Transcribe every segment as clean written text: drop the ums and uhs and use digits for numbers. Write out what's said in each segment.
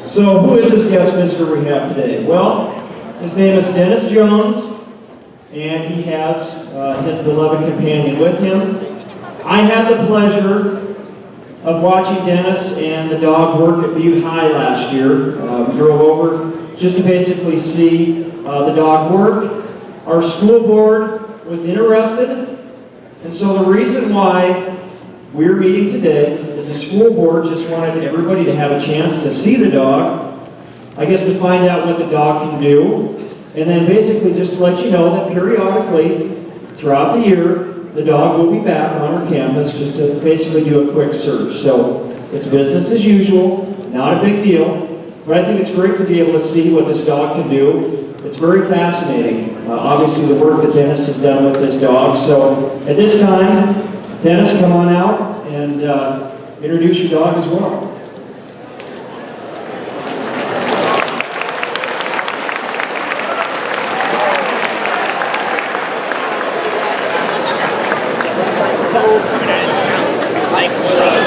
So who is this guest visitor we have today? Well, his name is Dennis Jones, and he has his beloved companion with him. I had the pleasure of watching Dennis and the dog work at Butte High last year. We drove over just to basically see the dog work. Our school board was interested, and so the reason why we're meeting today is the school board just wanted everybody to have a chance to see the dog, I guess to find out what the dog can do, and then basically just to let you know that periodically throughout the year, the dog will be back on our campus just to basically do a quick search. So it's business as usual, not a big deal, but I think it's great to be able to see what this dog can do. It's very fascinating, obviously the work that Dennis has done with this dog. So at this time, Dennis, come on out and introduce your dog as well.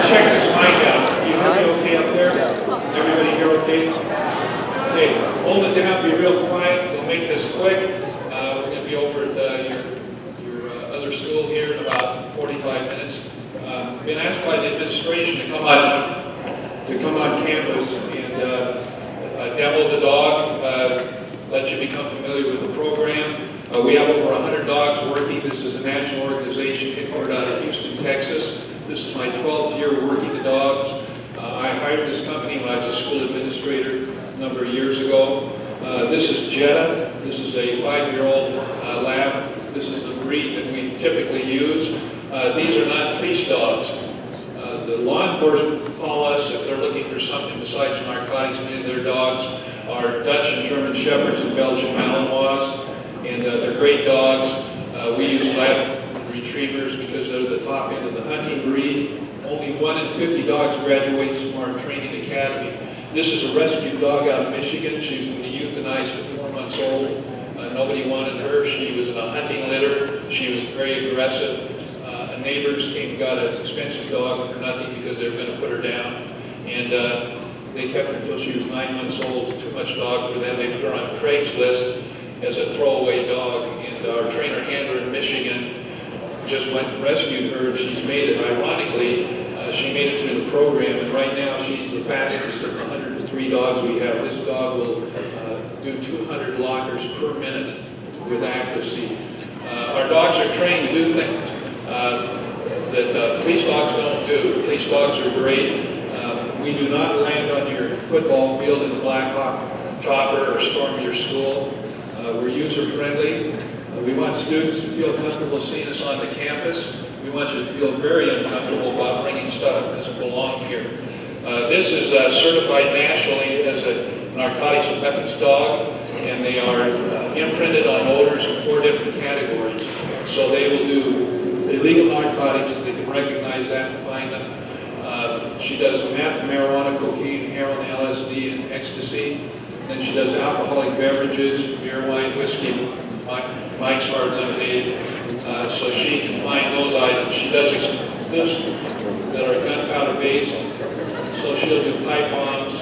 Check this mic out. You hear me okay up there? Everybody here okay? Okay, hold it down, be real quiet. We'll make this quick. We're going to be over at your other school here in about 45 minutes. Been asked by the administration to come on campus and demo the dog, let you become familiar with the program. We have over 100 dogs working. This is a national organization headquartered out of Houston, Texas. This is my 12th year working the dogs. I hired this company when I was a school administrator a number of years ago. This is Jetta. This is a 5-year-old lab. This is the breed that we typically use. These are not police dogs. The law enforcement call us if they're looking for something besides narcotics. Many of their dogs are Dutch and German Shepherds and Belgian Malinois, and they're great dogs. We use lab retrievers because they're the top end of the hunting breed. Only 1 in 50 dogs graduates from our training academy. This is a rescued dog out of Michigan. She was euthanized at 4 months old. Nobody wanted her. She was in a hunting litter. She was very aggressive. Neighbors came and got an expensive dog for nothing because they were going to put her down. And they kept her until she was 9 months old. It was too much dog for them. They put her on Craigslist as a throwaway dog. And our trainer handler in Michigan just went and rescued her. She's made it. Ironically, she made it through the program. And right now she's the fastest of the 103 dogs we have. This dog will do 200 lockers per minute with accuracy. Our dogs are trained to do things that police dogs don't do. Police dogs are great. We do not land on your football field in the Black Hawk chopper or storm your school. We're user-friendly. We want students to feel comfortable seeing us on the campus. We want you to feel very uncomfortable about bringing stuff that doesn't belong here. This is certified nationally as a narcotics and weapons dog, and they are imprinted on odors in 4 different categories. So they will do illegal narcotics, they can recognize that and find them. She does meth, marijuana, cocaine, heroin, LSD, and ecstasy. Then she does alcoholic beverages, beer, wine, whiskey, Mike's Hard Lemonade. So she can find those items. She does this that are gunpowder based. So she'll do pipe bombs,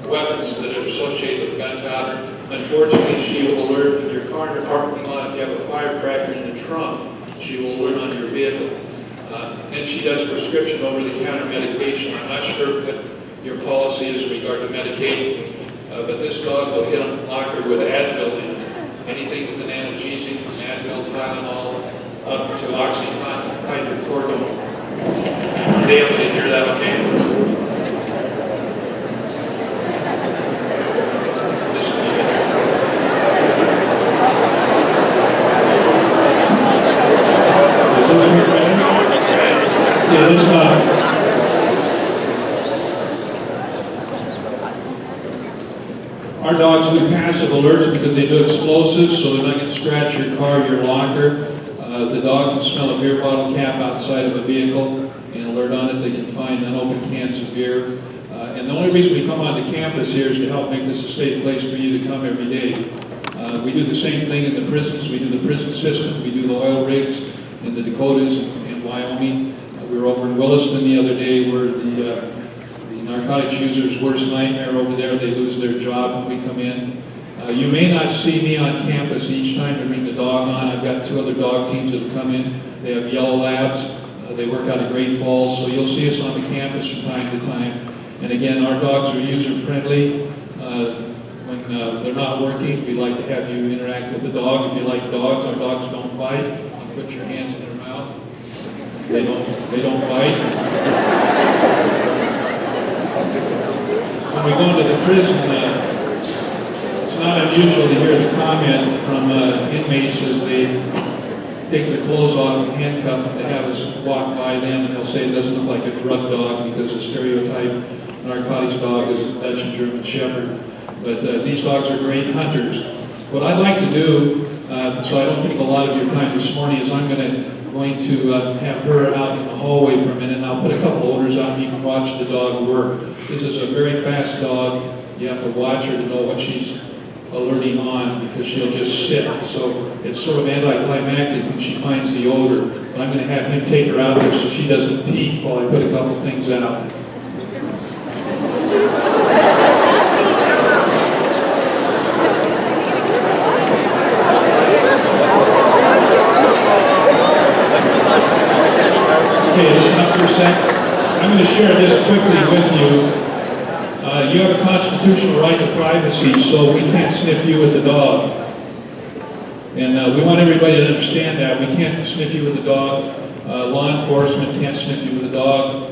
weapons that are associated with gunpowder. Unfortunately, she will alert in your car in your parking lot if you have a firecracker in the trunk. She will alert on your vehicle. And she does prescription over-the-counter medication. I'm not sure what your policy is in regard to medicating, but this dog will hit a locker with Advil in it. Anything with an analgesic, from Advil, Tylenol, up to OxyContin, hydrocodone. Dale, did you hear that okay? Our dogs do passive alerts because they do explosives, so they're not going to scratch your car or your locker. The dog can smell a beer bottle cap outside of a vehicle and alert on it. They can find unopened cans of beer. And the only reason we come onto campus here is to help make this a safe place for you to come every day. We do the same thing in the prisons. We do the prison system. We do the oil rigs in the Dakotas and Wyoming. We were over in Williston the other day where the narcotics users' worst nightmare over there. They lose their job when we come in. You may not see me on campus each time to bring the dog on. I've got 2 other dog teams that have come in. They have yellow labs. They work out of Great Falls, so you'll see us on the campus from time to time. And again, our dogs are user-friendly. When they're not working, we like to have you interact with the dog. If you like dogs, our dogs don't bite. You put your hands in their mouth. They don't bite. When we go into the prison, it's not unusual to hear the comment from inmates as they take their clothes off and handcuff them to have us walk by them, and they'll say it doesn't look like a drug dog because the stereotype narcotics dog is a Dutch and German Shepherd. But these dogs are great hunters. What I'd like to do, so I don't take a lot of your time this morning, is I'm going to have her out in the hallway for a minute, and I'll put a couple orders out and you can watch the dog work. This is a very fast dog. You have to watch her to know what she's alerting on because she'll just sit. So it's sort of anticlimactic when she finds the odor. But I'm going to have him take her out there so she doesn't peek while I put a couple things out. Okay, listen up for a sec. I'm going to share this quickly with you. You have a constitutional right to privacy, so we can't sniff you with the dog. And we want everybody to understand that. We can't sniff you with the dog. Law enforcement can't sniff you with the dog.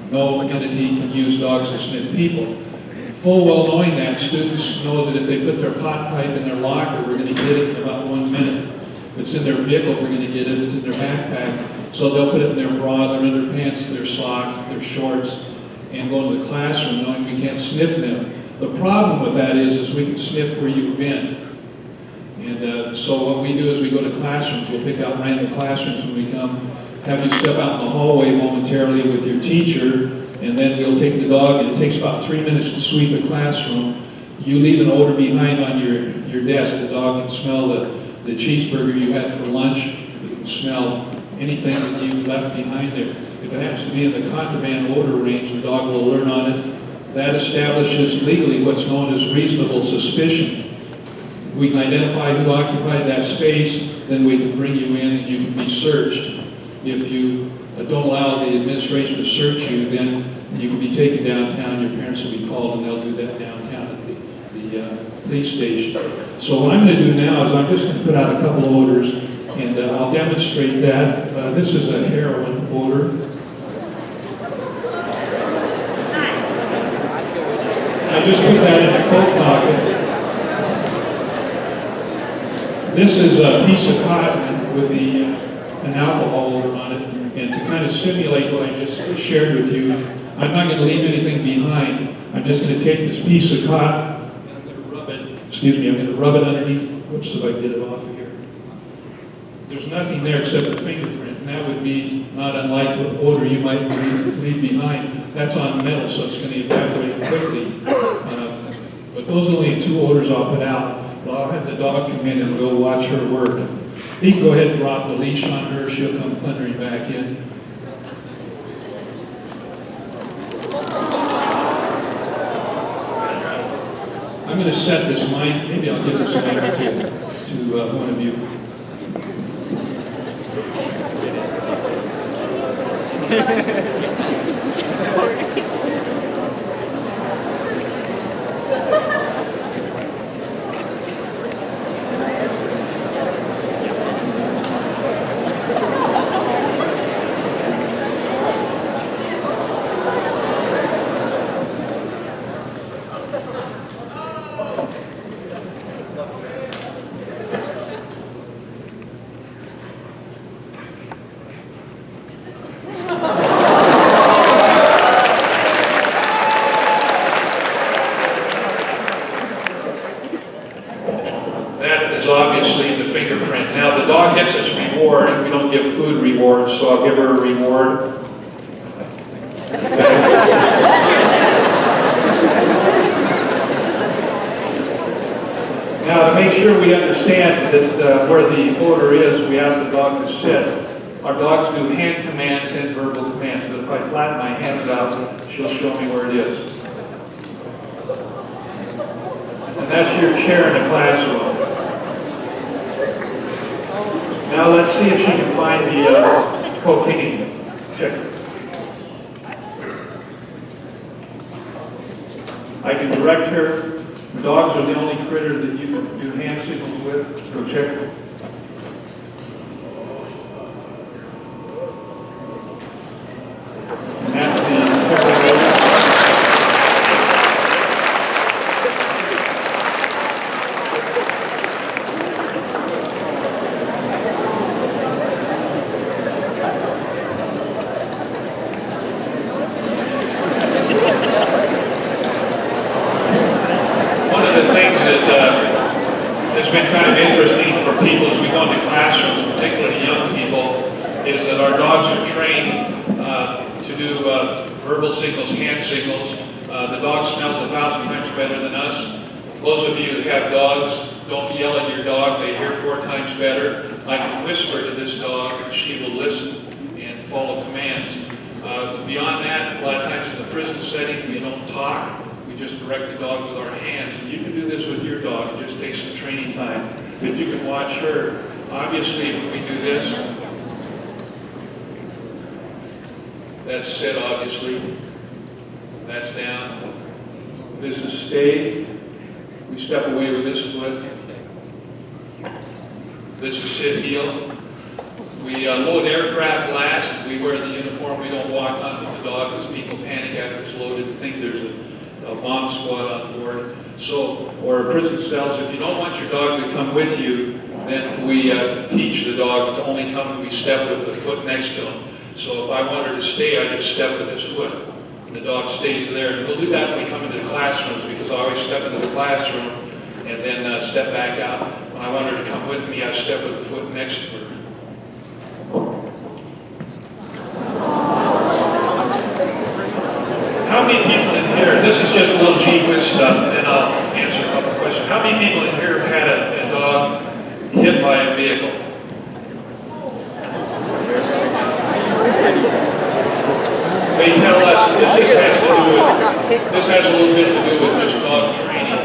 No entity can use dogs to sniff people. Full well knowing that, students know that if they put their pot pipe in their locker, we're going to get it in about 1 minute. If it's in their vehicle, we're going to get it. If it's in their backpack. So they'll put it in their bra, their underpants, their sock, their shorts, and go into the classroom knowing we can't sniff them. The problem with that is we can sniff where you've been. And so what we do is we go to classrooms. We'll pick out random classrooms when we come, have you step out in the hallway momentarily with your teacher, and then we'll take the dog, and it takes about 3 minutes to sweep a classroom. You leave an odor behind on your desk. The dog can smell the cheeseburger you had for lunch. It can smell anything that you've left behind there. If it happens to be in the contraband odor range, the dog will alert on it. That establishes legally what's known as reasonable suspicion. We can identify who occupied that space, then we can bring you in and you can be searched. If you don't allow the administration to search you, then you can be taken downtown. Your parents will be called and they'll do that downtown at the police station. So what I'm going to do now is I'm just going to put out a couple of odors and I'll demonstrate that. This is a heroin odor. I just put that in a coat pocket. This is a piece of cotton with an alcohol odor on it. And to kind of simulate what I just shared with you, I'm not going to leave anything behind. I'm just going to take this piece of cotton and I'm going to rub it, I'm going to rub it underneath. Whoops, if I get it off of here. There's nothing there except a fingerprint, and that would be not unlike what odor you might leave behind. That's on metal, so it's going to evaporate quickly. But those are only 2 odors I'll put out. But I'll have the dog come in and we'll watch her work. You can go ahead and drop the leash on her. She'll come thundering back in. I'm going to set this mic. Maybe I'll give this mic to one of you. Obviously the fingerprint. Now the dog gets its reward, and we don't give food rewards, so I'll give her a reward. Now to make sure we understand that where the odor is, we ask the dog to sit. Our dogs do hand commands and verbal commands, but if I flatten my hands out, she'll show me where it is. And that's your chair in the classroom. Now let's see if she can find the cocaine. Check. I can direct her. Dogs are the only critter that you can do hand signals with. Go check. And that's the it's been kind of interesting for people as we go into classrooms, particularly young people, is that our dogs are trained to do verbal signals, hand signals. The dog smells 1,000 times better than us. Those of you who have dogs, don't yell at your dog. They hear 4 times better. I can whisper to this dog and she will listen and follow commands. Beyond that, a lot of times in the prison setting, we don't talk. We just direct the dog with our hands. And you can do this with your dog. It just takes some training time. But you can watch her. Obviously, when we do this, that's sit, obviously. That's down. This is stay. We step away with this foot. This is sit, heel. We load aircraft last. We wear the uniform. We don't walk on with the dog because people panic after it's loaded and think there's a bomb squad on board. So, or prison cells, if you don't want your dog to come with you, then we teach the dog to only come and we step with the foot next to him. So if I want her to stay, I just step with his foot. And the dog stays there. And we'll do that when we come into the classrooms because I always step into the classroom and then step back out. When I want her to come with me, I step with the foot next to her. How many people in here, this is just a little gee whiz stuff, and then I'll answer a couple questions. How many people in here have had a dog hit by a vehicle? They tell us this has a little bit to do with just dog training.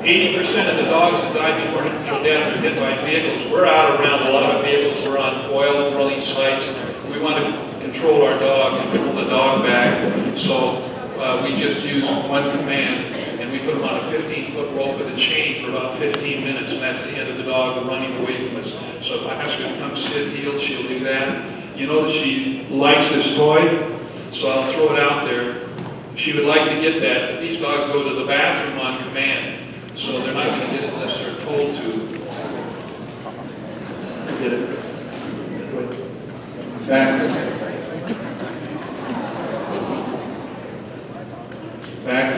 80% of the dogs that die before natural death are hit by vehicles. We're out around a lot of vehicles. We're on oil drilling sites. We want to control our dog and pull the dog back. So we just use one command and we put them on a 15-foot rope with a chain for about 15 minutes, and that's the end of the dog running away from us. So if I ask her to come sit heel, she'll do that. You know that she likes this toy, so I'll throw it out there. She would like to get that, but these dogs go to the bathroom on command, so they're not going to get it unless they're told to. Get it. Back. Back.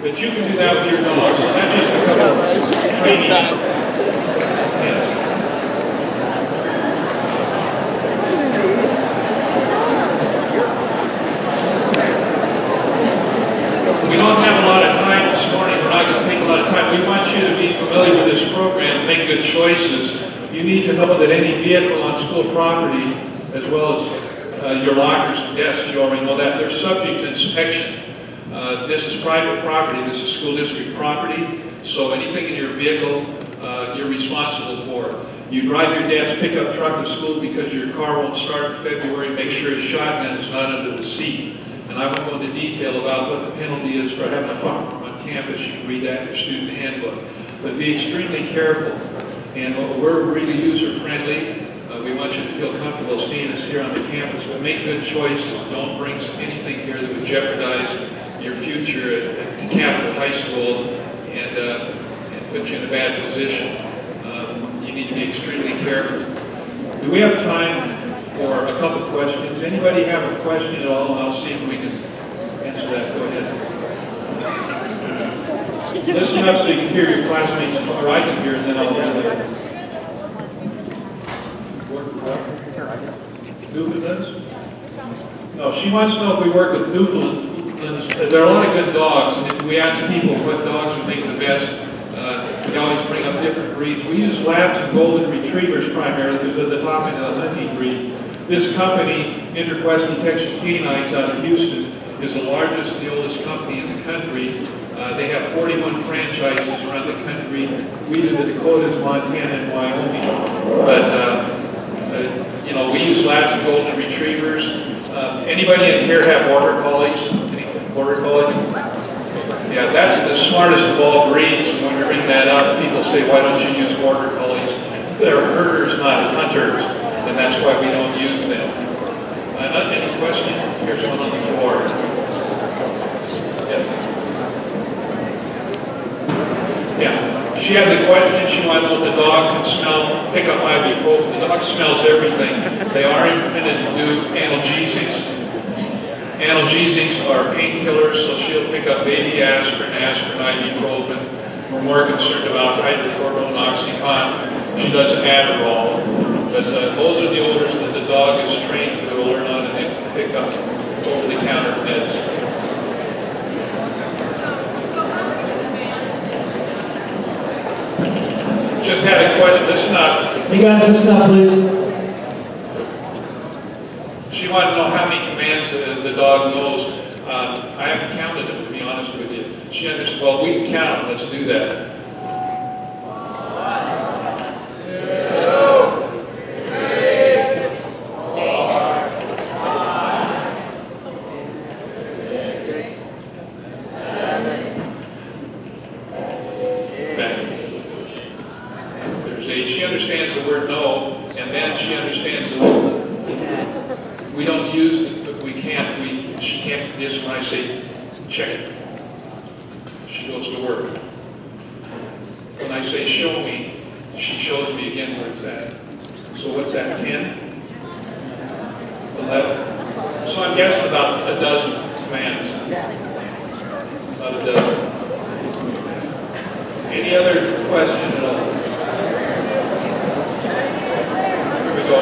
But you can do that with your dog, so that's just a couple of training. Yeah. We don't have a lot of time this morning. We're not going to take a lot of time. We want you to be familiar with this program and make good choices. You need to know that any vehicle on school property, as well as your lockers and desks, you already know that, they're subject to inspection. This is private property. This is school district property. So anything in your vehicle, you're responsible for. You drive your dad's pickup truck to school because your car won't start in February. Make sure his shotgun is not under the seat. And I won't go into detail about what the penalty is for having a firearm on campus. You can read that in your student handbook. But be extremely careful. And we're really user-friendly. We want you to feel comfortable seeing us here on the campus. But make good choices. Don't bring anything here that would jeopardize your future at Capital High School and put you in a bad position. You need to be extremely careful. Do we have time for a couple questions? Anybody have a question at all? I'll see if we can answer that. Go ahead. Listen up so you can hear your classmates, or I can hear it, and then I'll do it. Newfoundlands? No, she wants to know if we work with Newfoundlands. There are a lot of good dogs, and if we ask people what dogs would make the best, always bring up different breeds. We use labs and golden retrievers primarily because of the top end of the hunting breed. This company, Interquest Detection Canines out of Houston, is the largest and the oldest company in the country. They have 41 franchises around the country. We do the Dakotas, Montana, and Wyoming. But, you know, we use labs and golden retrievers. Anybody in here have border collies? Any border collies? Yeah, that's the smartest of all breeds. When we bring that up, people say, why don't you use border collies? They're herders, not hunters, and that's why we don't use them. Any question? Here's one on the floor. Yeah, she had the question, she wanted to know if the dog can smell, pick up ibuprofen. The dog smells everything. They are intended to do analgesics. Analgesics are painkillers, so she'll pick up baby aspirin, ibuprofen. We're more concerned about hydrocodone, oxycontin. She does Adderall. But those are the odors that the dog is trained to learn on and pick up over-the-counter meds. Just had a question. Listen up. Hey guys, listen up, please. She wanted to know how many commands the dog knows. I haven't counted them, to be honest with you. She understood. Well, we can count them. Let's do that. 1, 2, 3, 4, 5, 6, 7. There's 8. She understands the word no, and then she understands the word. We don't use it, but we can't. She can't just when I say check it. She goes to work. When I say show me, she shows me again where it's at. So what's that, 10? 11? So I'm guessing about a dozen commands. About a dozen. Any other questions at all? Here we go.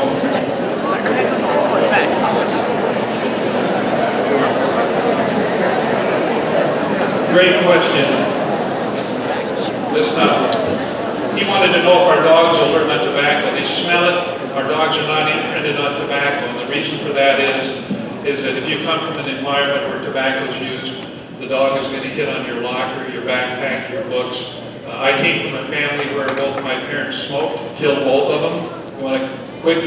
Great question. Listen up. He wanted to know if our dogs will learn on tobacco. They smell it. Our dogs are not imprinted on tobacco. And the reason for that is that if you come from an environment where tobacco is used, the dog is going to hit on your locker, your backpack, your books. I came from a family where both my parents smoked, killed both of them. You want a quick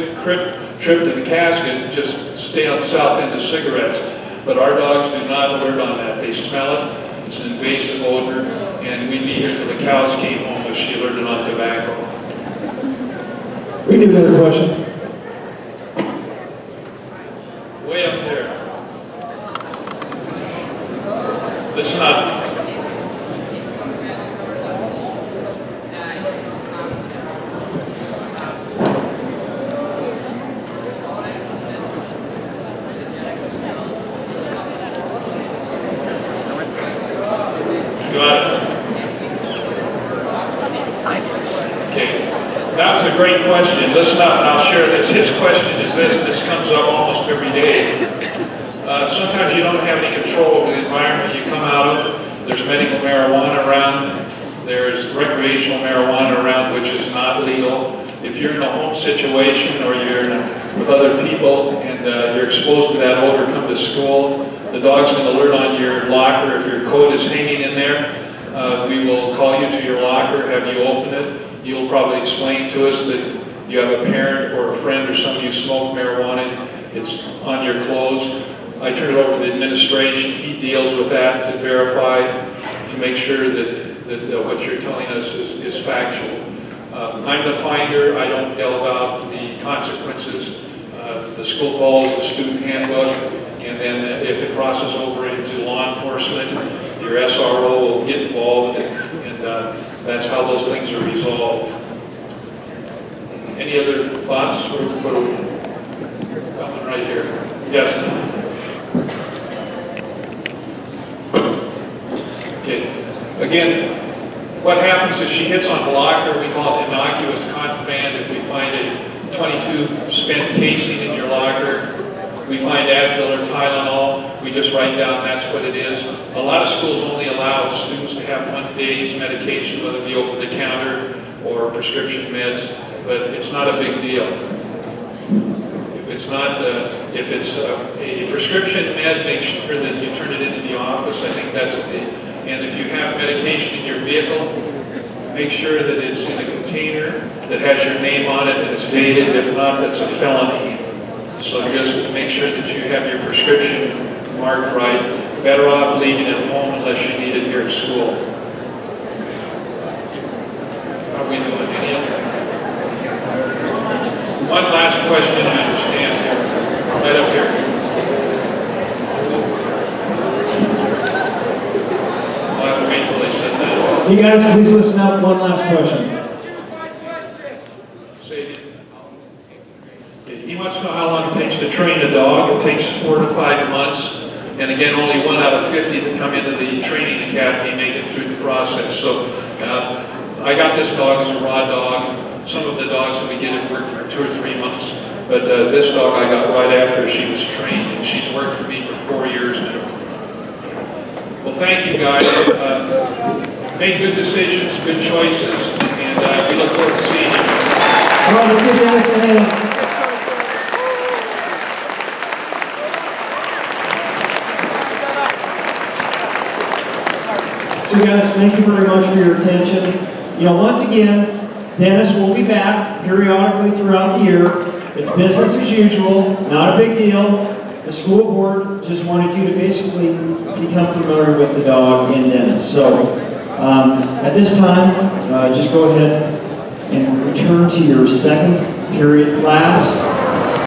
trip to the casket, just stay on the south end of cigarettes. But our dogs do not alert on that. They smell it. It's an invasive odor, and we'd be here till the cows came home if she alerted on tobacco. We need another question. Way up there. Listen up. That was a great question. Listen up, and I'll share this. His question is this. This comes up almost every day. Sometimes you don't have any control over the environment you come out of. There's medical marijuana around. There's recreational marijuana around, which is not legal. If you're in a home situation or you're with other people and you're exposed to that odor, come to school. The dog's going to alert on your locker. If your coat is hanging in there, we will call you to your locker, have you open it. You'll probably explain to us that you have a parent or a friend or somebody who smoked marijuana. It's on your clothes. I turn it over to the administration. He deals with that to verify, to make sure that what you're telling us is factual. I'm the finder. I don't yell about the consequences. The school follows the student handbook, and then if it crosses over into law enforcement, your SRO will get involved, and that's how those things are resolved. Any other thoughts? Coming right here. Yes. Okay. Again, what happens if she hits on blocker? We call it innocuous contraband. If we find a 22 spent casing in your locker, we find Advil or Tylenol, we just write down that's what it is. A lot of schools only allow students to have 1 day's medication, whether it be over the counter or prescription meds, but it's not a big deal. If it's a prescription med, make sure that you turn it into the office. I think that's and if you have medication in your vehicle, make sure that it's in a container that has your name on it and it's dated. If not, that's a felony. So just make sure that you have your prescription marked right. Better off leaving it at home unless you need it here at school. How are we doing? Any other? One last question, I understand. Right up here. I'll have to wait till they said that. You guys, please listen up. One last question. Say it. He wants to know how long it takes to train a dog. It takes 4 to 5 months. And again, only 1 out of 50 that come into the training academy make it through the process. So I got this dog as a raw dog. Some of the dogs that we get have worked for 2 or 3 months. But this dog I got right after she was trained, and she's worked for me for 4 years now. Well, thank you guys. Made good decisions, good choices, and we look forward to seeing you. All right, let's give Dennis a hand. So guys, thank you very much for your attention. Once again, Dennis will be back periodically throughout the year. It's business as usual, not a big deal. The school board just wanted you to basically become familiar with the dog and Dennis. So at this time, just go ahead and return to your second period class.